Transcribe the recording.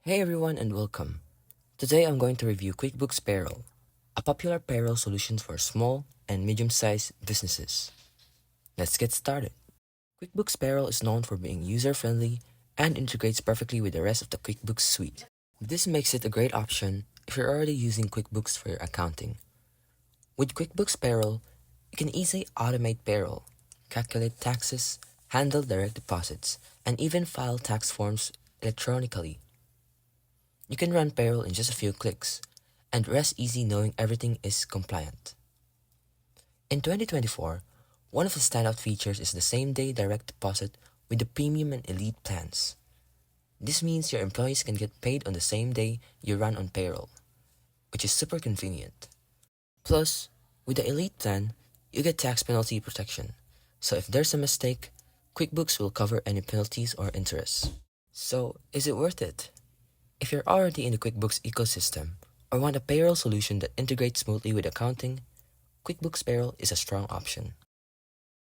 Hey everyone and welcome. Today I'm going to review QuickBooks Payroll, a popular payroll solution for small and medium-sized businesses. Let's get started. QuickBooks Payroll is known for being user-friendly and integrates perfectly with the rest of the QuickBooks suite. This makes it a great option if you're already using QuickBooks for your accounting. With QuickBooks Payroll, you can easily automate payroll, calculate taxes, handle direct deposits, and even file tax forms electronically. You can run payroll in just a few clicks and rest easy knowing everything is compliant. In 2024, one of the standout features is the same-day direct deposit with the premium and elite plans. This means your employees can get paid on the same day you run on payroll, which is super convenient. Plus, with the elite plan, you get tax penalty protection, so if there's a mistake, QuickBooks will cover any penalties or interest. So, is it worth it? If you're already in the QuickBooks ecosystem or want a payroll solution that integrates smoothly with accounting, QuickBooks Payroll is a strong option.